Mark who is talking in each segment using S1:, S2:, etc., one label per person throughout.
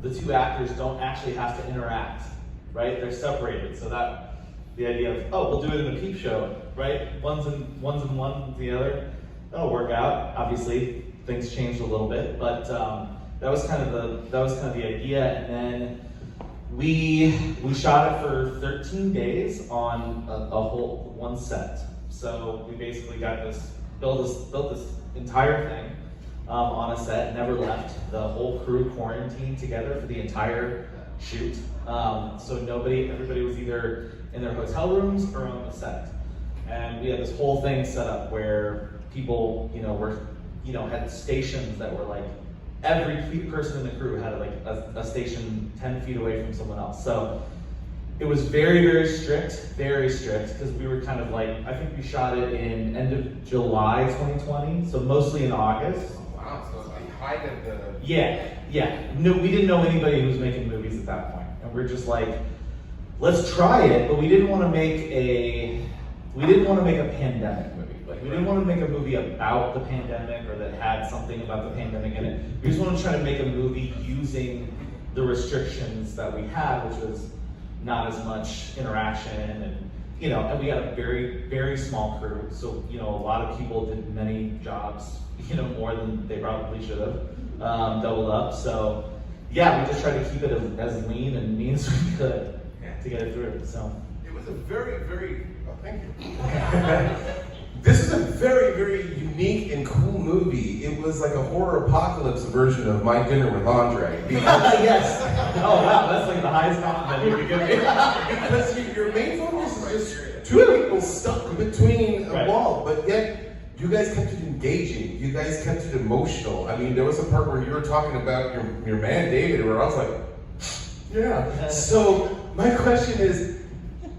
S1: the two actors don't actually have to interact, right? They're separated, so that the idea of, oh, we'll do it in a peep show, right? One's in one, the other, that'll work out. Obviously, things changed a little bit, but that was kind of the idea. And then we shot it for 13 days on a whole one set. So we basically built this entire thing on a set, never left. The whole crew quarantined together for the entire shoot. So everybody was either in their hotel rooms or on the set. And we had this whole thing set up where people, had stations that were like, every person in the crew had like a station 10 feet away from someone else. So it was very, very strict, because we were kind of like, I think we shot it in end of July 2020, so mostly in August.
S2: Wow, so it's the height of the...
S1: Yeah. No, we didn't know anybody who was making movies at that point. And we're just like, let's try it, but we didn't want to make a pandemic movie. Like, we didn't want to make a movie about the pandemic or that had something about the pandemic in it. We just want to try to make a movie using the restrictions that we had, which was not as much interaction and we had a very, very small crew. So, a lot of people did many jobs, more than they probably should have, doubled up. So yeah, we just tried to keep it as lean and mean as we could to get it through. So
S2: it was a very, very, thank you. This is a very, very unique and cool movie. It was like a horror apocalypse version of My Dinner with Andre.
S1: Yes. Oh wow, that's like the highest compliment you could give me.
S2: Because your main focus is just two people stuck between a wall, but yet you guys kept it engaging. You guys kept it emotional. I mean, there was a part where you were talking about your man David, where I was like, yeah. So my question is,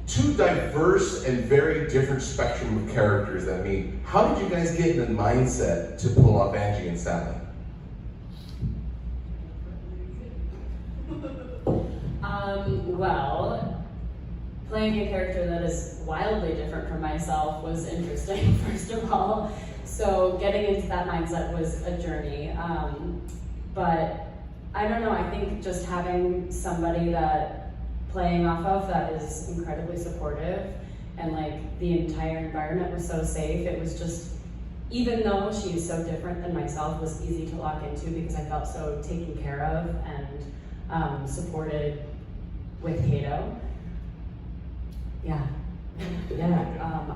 S2: two diverse and very different spectrum of characters. I mean, how did you guys get in the mindset to pull off Angie and Sally?
S3: Well, playing a character that is wildly different from myself was interesting, first of all. So getting into that mindset was a journey. But I don't know, I think just having somebody that playing off of that is incredibly supportive, and like the entire environment was so safe. It was just, even though she is so different than myself, was easy to lock into because I felt so taken care of and supported with Kato. Yeah.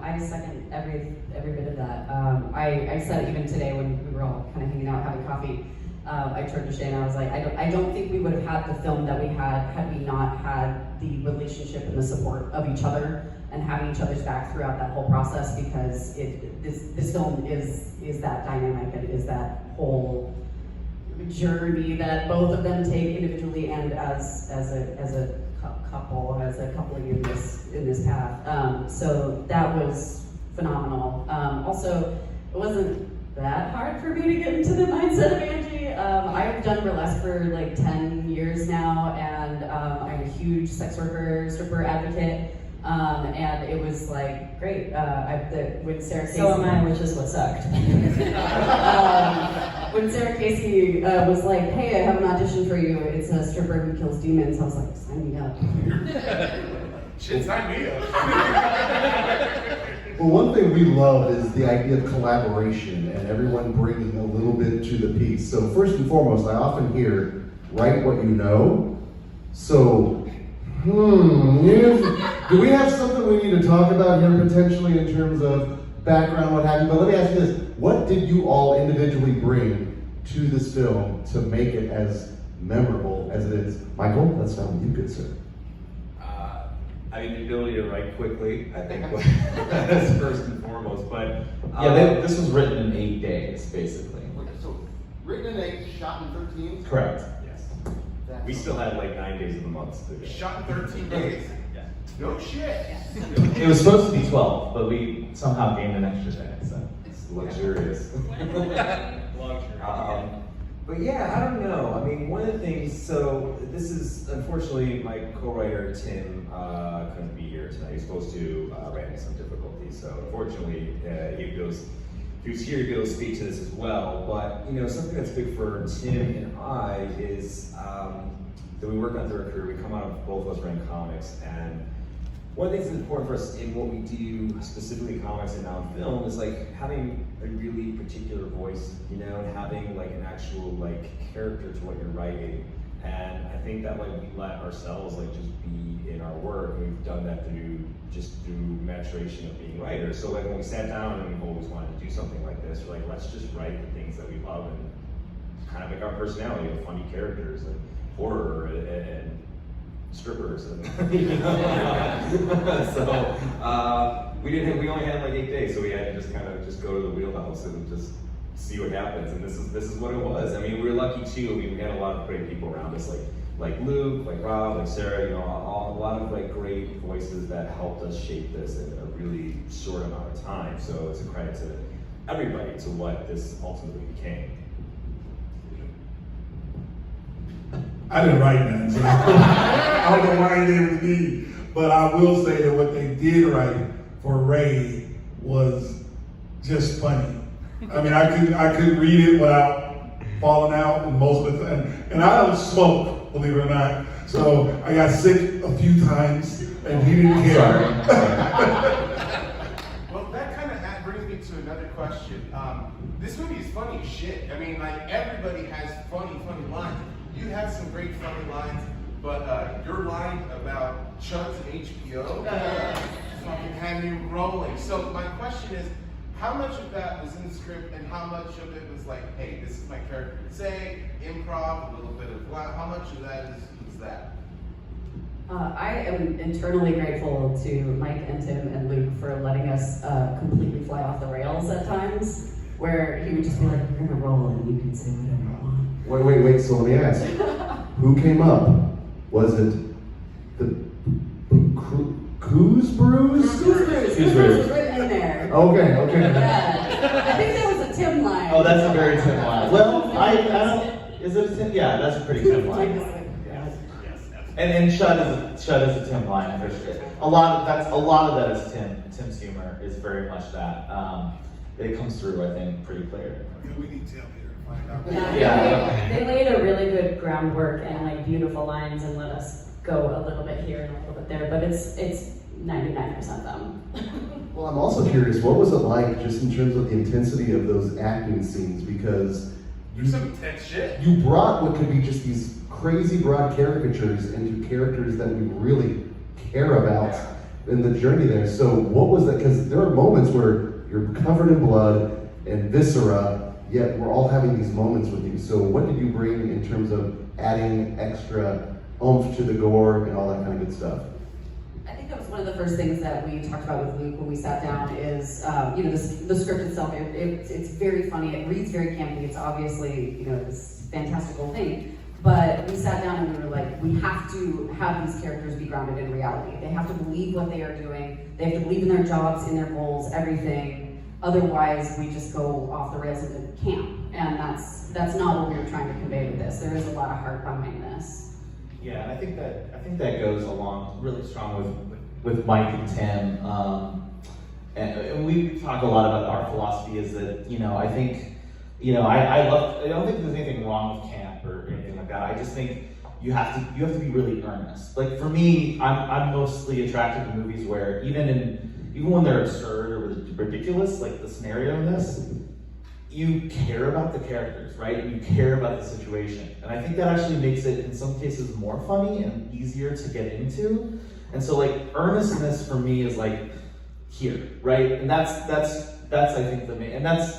S3: I second every bit of that. I said even today when we were all kind of hanging out having coffee, I turned to Shay and I was like, I don't think we would have had the film that we had we not had the relationship and the support of each other and having each other's back throughout that whole process, because this film is that dynamic and is that whole journey that both of them take individually and as a coupling in this path. So that was phenomenal. Also, it wasn't that hard for me to get into the mindset of Angie. I've done burlesque for like 10 years now, and I'm a huge sex worker, stripper advocate. And it was like great. When Sarah Casey,
S4: so am I, which is what sucked.
S3: When Sarah Casey was like, "Hey, I have an audition for you. It's a stripper who kills demons," I was like, "Sign me up."
S2: Shit, sign me up.
S5: Well, one thing we love is the idea of collaboration and everyone bringing a little bit to the piece. So first and foremost, I often hear, write what you know. So, do we have something we need to talk about here potentially in terms of background, what have you? But let me ask you this, what did you all individually bring to this film to make it as memorable as it is? Michael, let's start with you, good sir.
S6: I mean, the ability to write quickly, I think, that's first and foremost. But
S1: this was written in 8 days, basically.
S5: So, written in 8, shot in 13?
S1: Correct.
S6: yes, we still had like 9 days of the month to go.
S2: Shot in 13 days?
S6: Yeah.
S2: No shit.
S1: It was supposed to be 12, but we somehow gained an extra day. So
S6: It's luxurious.
S1: Luxury.
S6: But yeah, I don't know. I mean, one of the things, so this is, unfortunately, my co-writer, Tim, couldn't be here tonight. He's supposed to ran into some difficulties. So unfortunately, he goes who's here to be able to speak to this as well. But you know, something that's big for Tim and I is that we work on through our career. We come out of both of us writing comics, and one of the things that's important for us in what we do, specifically comics and now film, is like having a really particular voice, you know, and having like an actual like character to what you're writing. And I think that like we let ourselves like just be in our work, and we've done that through maturation of being writers. So like when we sat down and we've always wanted to do something like this, we're like, let's just write the things that we love and kind of make our personality of funny characters and horror and strippers and you know? So we only had like 8 days, so we had to just kind of just go to the wheelhouse and just see what happens. And this is what it was. I mean, we were lucky too. I mean, we had a lot of great people around us, like Luke, like Rob, like Sarah, you know, a lot of like great voices that helped us shape this in a really short amount of time. So it's a credit to everybody to what this ultimately became.
S4: I didn't write that, so I don't know why they was me. But I will say that what they did write for Ray was just funny. I mean, I couldn't read it without falling out most of the time. And I don't smoke, believe it or not. So I got sick a few times, and he didn't care.
S2: Well, that kind of brings me to another question. This movie is funny as shit. I mean, like, everybody has funny lines. You have some great funny lines, but your line about Chuds and HBO fucking had me rolling. So my question is, how much of that was in the script, and how much of it was like, hey, this is my character say, improv, a little bit of how much of that is that?
S3: I am internally grateful to Mike and Tim and Luke for letting us completely fly off the rails at times, where he would just be like, we're gonna roll and you can say whatever you want.
S5: Wait, so let me ask. Who came up? Was it the Coos Brews?
S3: Coos Brews was written in there.
S5: Okay.
S3: Yeah. I think that was a Tim line.
S1: Oh, that's a very Tim line. Well, I don't, is it a Tim? Yeah, that's a pretty Tim line. And Shud is a Tim line for sure. A lot of that is Tim's humor is very much that. It comes through, I think, pretty clear.
S4: We need Tim here to find out.
S1: Yeah.
S3: They laid a really good groundwork and like beautiful lines and let us go a little bit here and a little bit there, but it's 99% them.
S5: Well, I'm also curious, what was it like just in terms of the intensity of those acting scenes? Because
S2: There's some intense shit.
S5: you brought what could be just these crazy broad caricatures into characters that we really care about in the journey there. So what was that? Because there are moments where you're covered in blood and viscera, yet we're all having these moments with you. So what did you bring in terms of adding extra oomph to the gore and all that kind of good stuff?
S3: I think that was one of the first things that we talked about with Luke when we sat down is, the script itself, it's very funny, it reads very campy, it's obviously, this fantastical thing, but we sat down and we were like, we have to have these characters be grounded in reality. They have to believe what they are doing, they have to believe in their jobs, in their goals, everything, otherwise we just go off the rails into camp, and that's not what we were trying to convey with this. There is a lot of heart behind this.
S1: Yeah, and I think that goes along really strong with Mike and Tim. And we talk a lot about our philosophy is that, I think, I don't think there's anything wrong with camp or anything like that. I just think you have to be really earnest. Like for me, I'm mostly attracted to movies where even when they're absurd or ridiculous, like the scenario in this, you care about the characters, right? You care about the situation. And I think that actually makes it, in some cases, more funny and easier to get into. And so, like, earnestness for me is like here, right? And that's I think the main, and that's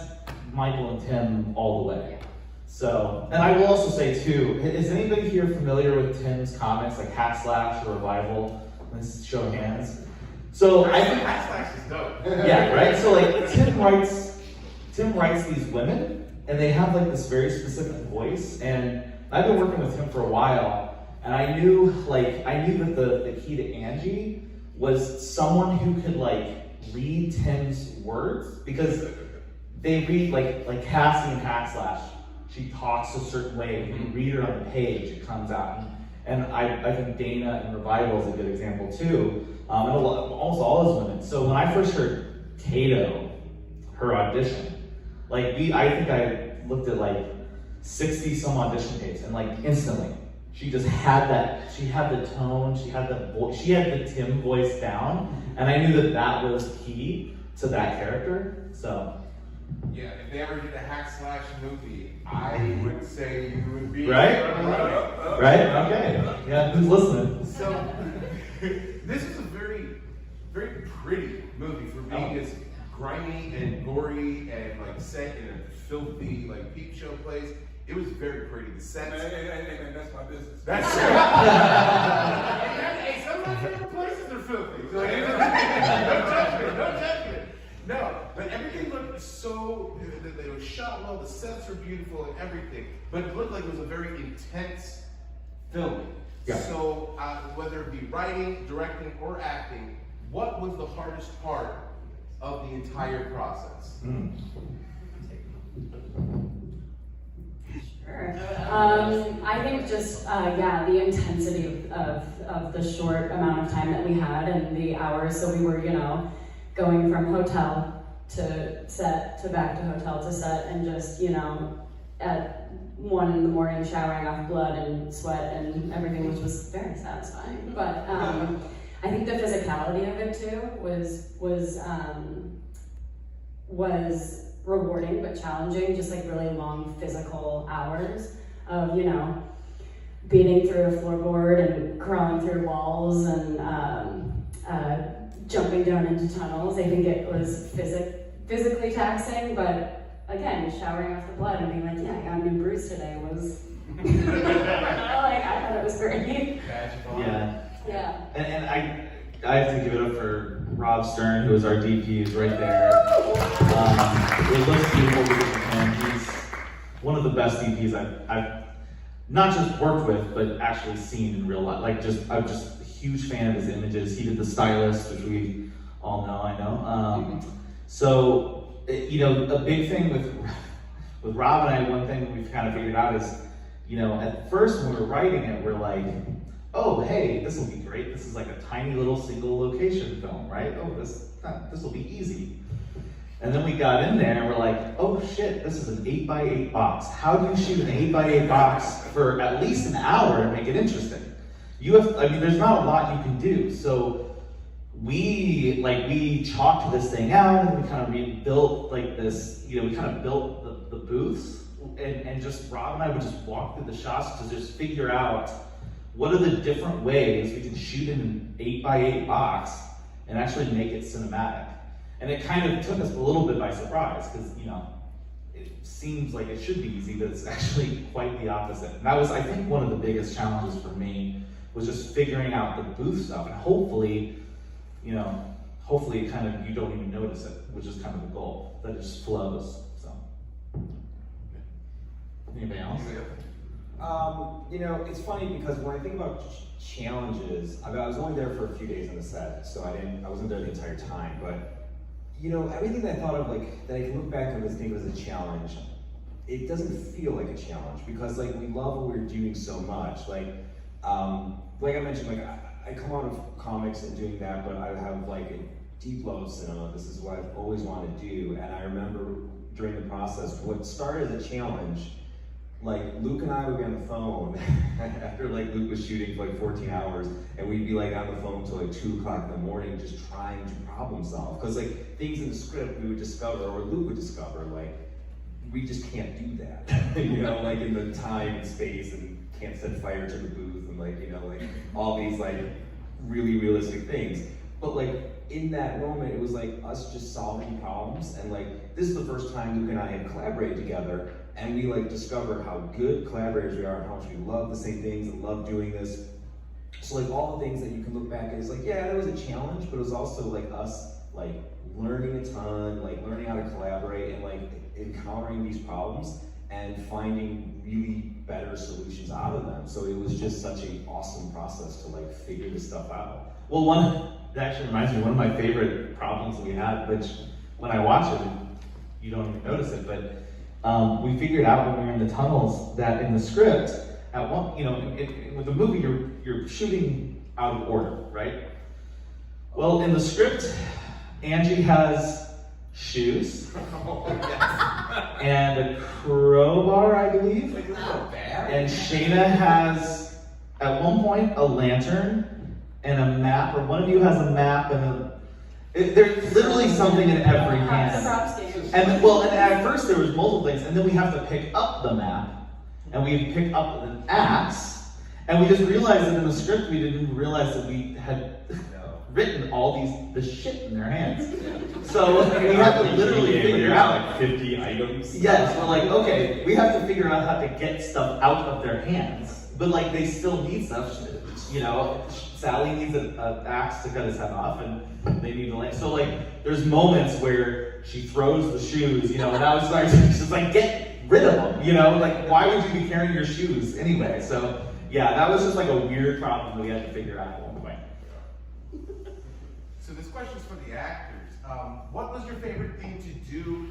S1: Michael and Tim all the way. So, and I will also say too, is anybody here familiar with Tim's comics, like Hack Slash or Revival? Let's show of hands. So I think
S2: Hack Slash is dope.
S1: Yeah, right? So like Tim writes these women, and they have like this very specific voice, and I've been working with him for a while, and I knew that the key to Angie was someone who could like read Tim's words, because they read like Cassie and Hack Slash, she talks a certain way, when you read her on the page, it comes out, and I think Dana in Revival is a good example too, and almost all those women. So when I first heard Kato, her audition, Like I think I looked at like 60 some audition tapes, and like instantly, she just had that. She had the tone. She had the voice. She had the Tim voice down, and I knew that that was key to that character. So.
S2: Yeah, if they ever did a hack slash movie, I would say you would be
S1: right. Okay. Yeah, who's listening?
S2: So this is a very, very pretty movie for being as grimy and gory and like set in a filthy like peep show place. It was very pretty. The sets.
S7: Hey, that's my business.
S2: That's true. Hey, some of my favorite places are filthy. So, like, no judgment. No, but everything looked so. They were shot well. The sets were beautiful and everything. But it looked like it was a very intense filming.
S1: Yeah.
S2: So whether it be writing, directing, or acting, what was the hardest part of the entire process?
S3: Sure. I think just, the intensity of the short amount of time that we had and the hours. So we were, going from hotel to set to back to hotel to set, and just, at 1 in the morning showering off blood and sweat and everything, which was very satisfying. But I think the physicality of it too was rewarding but challenging, just like really long physical hours of, beating through a floorboard and crawling through walls and jumping down into tunnels. I think it was physically taxing, but again, showering off the blood and being like, yeah, I got a new bruise today was, I thought it was great.
S1: Yeah.
S3: Yeah.
S1: And I have to give it up for Rob Stern, who is our DP, who's right there. It looks beautiful because of him. He's one of the best DPs I've not just worked with, but actually seen in real life. I'm just a huge fan of his images. He did The Stylist, which we all know, I know. So, a big thing with Rob and I, one thing we've kind of figured out is, at first when we were writing it, we're like, oh, hey, this will be great. This is like a tiny little single location film, right? Oh, this will be easy. And then we got in there and we're like, oh shit, this is an 8x8 box. How do you shoot an 8x8 box for at least an hour and make it interesting? There's not a lot you can do. So we chalked this thing out and we kind of rebuilt like this, we kind of built the booths and just Rob and I would just walk through the shots to just figure out what are the different ways we can shoot in an 8x8 box and actually make it cinematic. And it kind of took us a little bit by surprise because, it seems like it should be easy, but it's actually quite the opposite. And that was, I think, one of the biggest challenges for me was just figuring out the booth stuff. And hopefully kind of you don't even notice it, which is kind of the goal, that it just flows. So, anybody else?
S6: It's funny because when I think about challenges, I was only there for a few days on the set, so I wasn't there the entire time, but everything that I thought of, that I can look back and think of as a challenge, it doesn't feel like a challenge because, we love what we're doing so much. Like I mentioned, I come out of comics and doing that, but I have, a deep love of cinema. This is what I've always wanted to do, and I remember during the process, what started as a challenge, Luke and I would be on the phone after Luke was shooting for 14 hours, and we'd be on the phone till 2 o'clock in the morning just trying to problem solve. Because things in the script we would discover, or Luke would discover, we just can't do that. In the time and space, and can't set fire to the booth, and all these really realistic things. But in that moment, it was us just solving problems, and this is the first time Luke and I had collaborated together. And we discovered how good collaborators we are and how much we love the same things and love doing this. So all the things that you can look back at is that was a challenge, but it was also us learning a ton, learning how to collaborate and encountering these problems and finding really better solutions out of them. So it was just such an awesome process to figure this stuff out.
S1: Well, that actually reminds me, one of my favorite problems we had, which when I watch it, you don't even notice it, but we figured out when we were in the tunnels that in the script, at one, with the movie, you're shooting out of order, right? Well, in the script, Angie has shoes, and a crowbar, I believe. And Shayna has, at one point, a lantern and a map, or one of you has a map and there's literally something in every hand. And well, and at first there was multiple things, and then we have to pick up the map, and we pick up an axe, and we just realized that in the script we didn't realize that we had written all the shit in their hands. So we had to literally figure out
S6: like 50 items.
S1: Yes, we're like, okay, we have to figure out how to get stuff out of their hands, but like they still need stuff. You know, Sally needs an axe to cut his head off, and they need a lance. So like, there's moments where she throws the shoes, you know, and I was like, she's like, get rid of them, you know, like why would you be carrying your shoes anyway? So yeah, that was just like a weird problem that we had to figure out at one point.
S2: So this question's for the actors. What was your favorite thing to do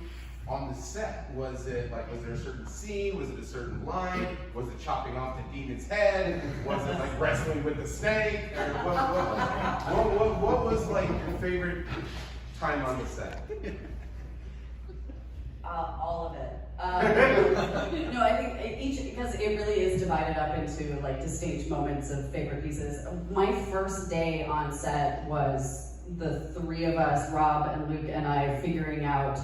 S2: on the set? Was there a certain scene? Was it a certain line? Was it chopping off the demon's head? Was it like wrestling with the snake? Or what was like your favorite time on the set?
S3: All of it. No, I think because it really is divided up into like distinct moments of favorite pieces. My first day on set was the three of us, Rob and Luke and I, figuring out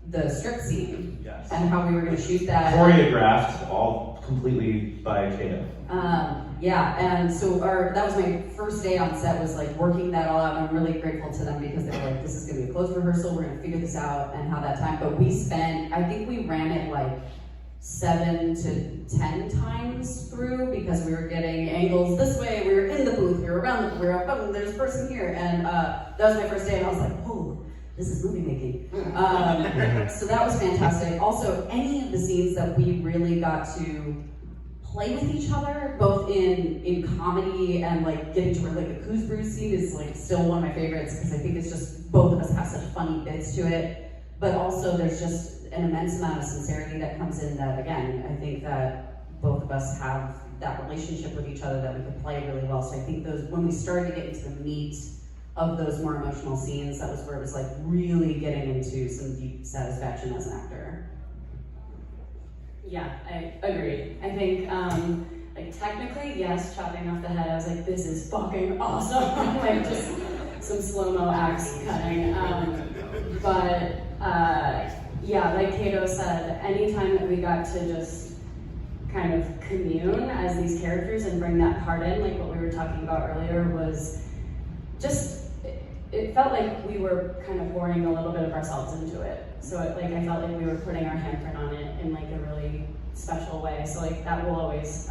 S3: the strip scene and how we were going to shoot that.
S1: Choreographed all completely by Kato.
S3: Yeah, and so that was my first day on set, was like working that all out, and I'm really grateful to them because they were like, this is going to be a closed rehearsal, we're going to figure this out and have that time. But we spent, I think we ran it like 7 to 10 times through because we were getting angles this way, we were in the booth, we were around the booth, we were up, oh, there's a person here, and that was my first day, and I was like, oh, this is movie making. So that was fantastic. Also, any of the scenes that we really got to play with each other, both in comedy and like getting to work, like the Coos Brews scene is like still one of my favorites because I think it's just both of us have such funny bits to it, but also there's just an immense amount of sincerity that comes in that, again, I think that both of us have that relationship with each other that we could play really well. So I think when we started to get into the meat of those more emotional scenes, that was where it was like really getting into some deep satisfaction as an actor. Yeah, I agree. I think, like technically, yes, chopping off the head, I was like, this is fucking awesome. Like just some slow-mo axe cutting. But yeah, like Kato said, anytime that we got to just kind of commune as these characters and bring that part in, like what we were talking about earlier, was just, it felt like we were kind of pouring a little bit of ourselves into it. So I felt like we were putting our handprint on it in like a really special way. So like that will always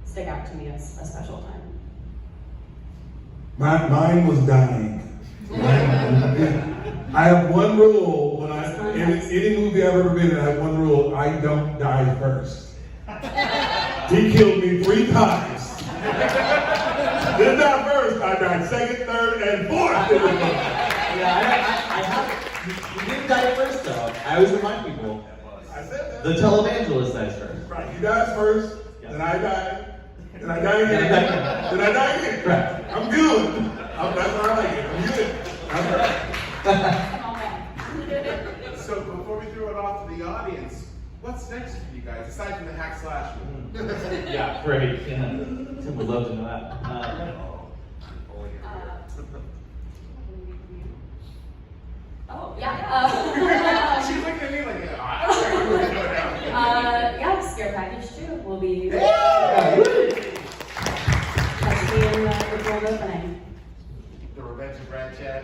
S3: stick out to me as a special time.
S4: Mine was dying. I have one rule when any movie I've ever been in, I have one rule: I don't die first. He killed me 3 times. Didn't die first, I died second, third, and fourth.
S1: You didn't die first though. I always remind people.
S4: I said that.
S1: The televangelist dies first.
S4: Right, he dies first, then I die, then I die again, then I die again.
S1: Correct.
S4: I'm good. That's how I like it. I'm good. I'm right.
S2: So before we throw it off to the audience, what's next for you guys, aside from the hack slash movie?
S1: Yeah, great. Yeah. Tim would love to know that.
S3: Oh, yeah.
S2: She's looking at me like, I don't know where to go now.
S3: Yeah, Scare Package 2 will be.
S2: Yeah.
S3: That's me in the cold opening.
S2: The Revenge of Brad Chat.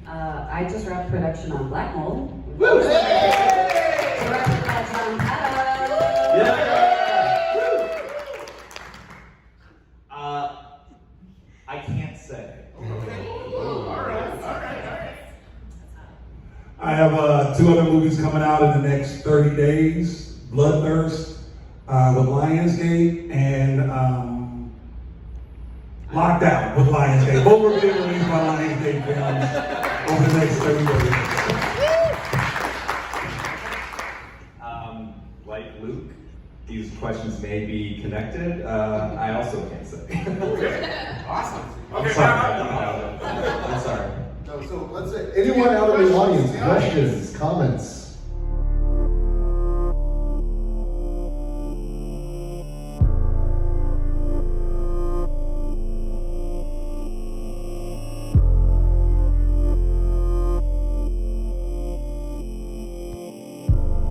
S3: I just wrapped production on Black Mold.
S1: Woo!
S3: So wrapped production on Untitled.
S1: Yeah! I can't say.
S2: Okay. All right.
S4: I have 2 other movies coming out in the next 30 days. Bloodthirst with Lionsgate and Locked Out with Lionsgate. Both are being released by Lionsgate Films over the next 30 days.
S6: Like Luke, these questions may be connected. I also can't say.
S2: Okay. Awesome.
S6: I'm
S2: Okay,
S6: sorry. I'm sorry.
S5: No, so let's say anyone out in the audience,
S2: questions?
S5: questions, comments?